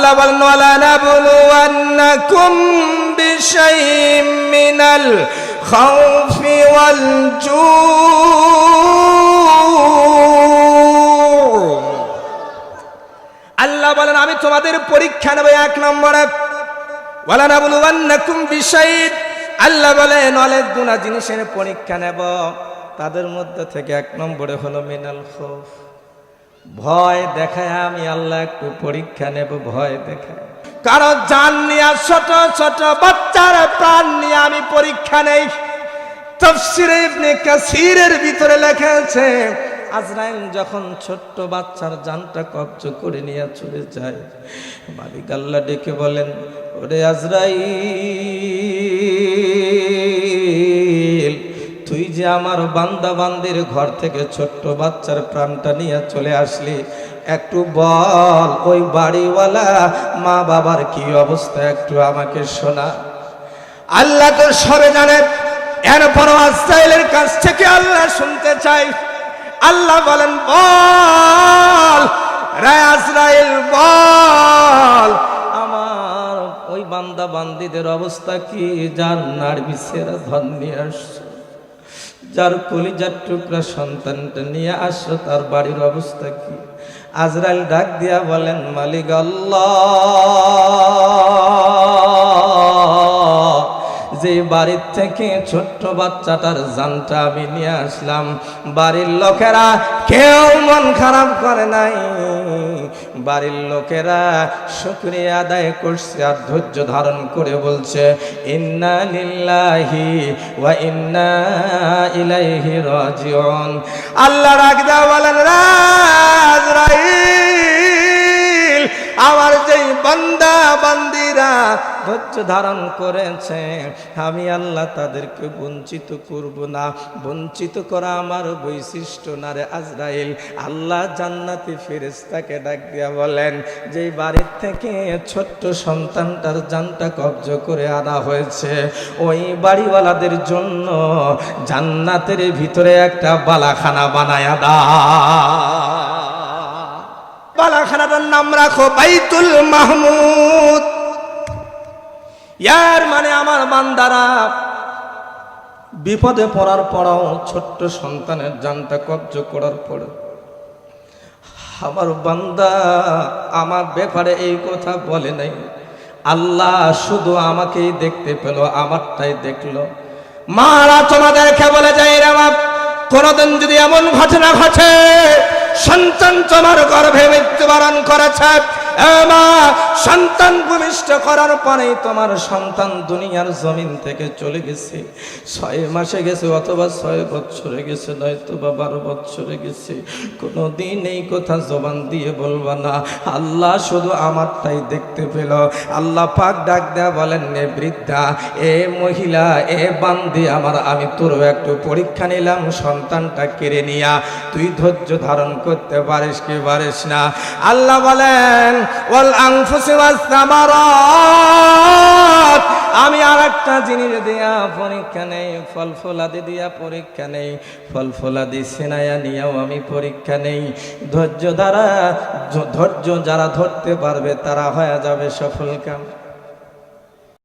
আল্লাহ বলেন ওয়ালা নাবলুওয়ান্নাকুম বিশাইইম মিনাল খাউফি ওয়াল জু। আল্লাহ বলেন আমি তোমাদের পরীক্ষা নেব। এক নম্বরে ওয়ালা নাবলুওয়ান্নাকুম বিশাইইন, আল্লাহ বলেন অনেক গুণা জিনিসের পরীক্ষা নেব। তাদের মধ্যে থেকে এক নম্বরে হলো মিনাল খাউফ, ভয় দেখায় আমি আল্লাহ একটু পরীক্ষা নেব, ভয় দেখায়। কারো জান নিয়ে, ছোট ছোট বাচ্চার প্রাণ নিয়ে আমি পরীক্ষা নেই। তাফসীরে ইবনে কাসিরের ভিতরে লেখা আছে আজরাইল যখন ছোট্ট বাচ্চার জানটা কবজ করে নিয়ে চলে যায়, মালিক আল্লাহ ডেকে বলেন ওরে আজরাইল, তুই যে আমার বান্দা বান্দির ঘর থেকে ছোট্ট বাচ্চার প্রাণটা নিয়ে চলে আসলি, একটু বল ওই বাড়িওয়ালা মা বাবার কি অবস্থা একটু আমাকে শোনা। আল্লাহ তো সবে জানে, এরপরও আজরাইলের কাছ থেকে আল্লাহ শুনতে চাই। আল্লাহ বলেন বল রে আজরাইল, বল আমার ওই বান্দা বান্দিদের অবস্থা কি, যার নাড়ি ছেঁড়া ধন নিয়ে আসছো, যার কলিজার টুকরা সন্তানটা নিয়ে আসছো, তার বাড়ির অবস্থা কি। আজরাইল ডাক দিয়া বলেন মালিক আল্লাহ, যে বাড়ির থেকে ছোট্ট বাচ্চাটার জানটা আমি নিয়ে আসলাম, বাড়ির লোকেরা কেউ মন খারাপ করে নাই, বাড়ির লোকেরা শুকরিয়া আদায় করছে আর ধৈর্য ধারণ করে বলছে ইন্না লিল্লাহি ওয়া ইন্না ইলাইহি রাজিউন। আল্লাহ ডাক দিয়া বলেন আজরাইল, আমার যেই বান্দা বান্দিরা ধৈর্য ধারণ করেছে আমি আল্লাহ তাদেরকে বঞ্চিত করব না, বঞ্চিত করা আমার বৈশিষ্ট্য না রে আজরাইল। আল্লাহ জান্নাতি ফেরেশতাকে ডাক দিয়া বলেন যেই বাড়ির থেকে ছোট্ট সন্তানটার জানটা কবজ করে আনা হয়েছে, ওই বাড়িওয়ালাদের জন্য জান্নাতের ভিতরে একটা বালাখানা বানায়া দাও। বালাখানাটার নাম রাখো বাইতুল মাহমুদ। ইয়ার মানে আমার বান্দারা বিপদে পড়ার পরও, ছোট্ট সন্তানের জানটা কবজ করার পরে আমার বান্দা আমার ব্যাপারে এই কথা বলে নাই। আল্লাহ শুধু আমাকেই দেখতে পেল, আমারটাই দেখলো। মারা তোমাদেরকে বলে যাই রে বাপ, কোনদিন যদি এমন ঘটনা ঘটে সন্তান তোমার গর্ভে মৃত্যুবরণ করেছে, মা সন্তান ভূমিষ্ঠ করার পরেই তোমার সন্তান দুনিয়ার জমিন থেকে চলে গেছে, 6 মাসে গেছে অথবা 6 বছরে গেছে, নয়তো বা 12 বছরে গেছে, কোনোদিন এই কথা জবান দিয়ে বলবা না। আল্লাহ শুধু আমারটাই দেখতে পেল। আল্লাহ পাক ডাক দেয়া বলেন নে বৃদ্ধা, এ মহিলা, এ বান্দি আমার, আমি তোর একটু পরীক্ষা নিলাম, সন্তানটা কেড়ে নিয়া তুই ধৈর্য ধারণ করতে পারিস কি পারিস না। আল্লাহ বলেন ওয়াল আনফুসি ওয়াস সামারাত, আমি আরেকটা জিনিস দিয়া পরীক্ষা নেই, ফল ফলাদি দিয়া পরীক্ষা নেই, ফল ফলাদি সিনায়া নিয়েও আমি পরীক্ষা নেই। ধৈর্য যারা ধরতে পারবে তারা হয়ে যাবে সফল কাম।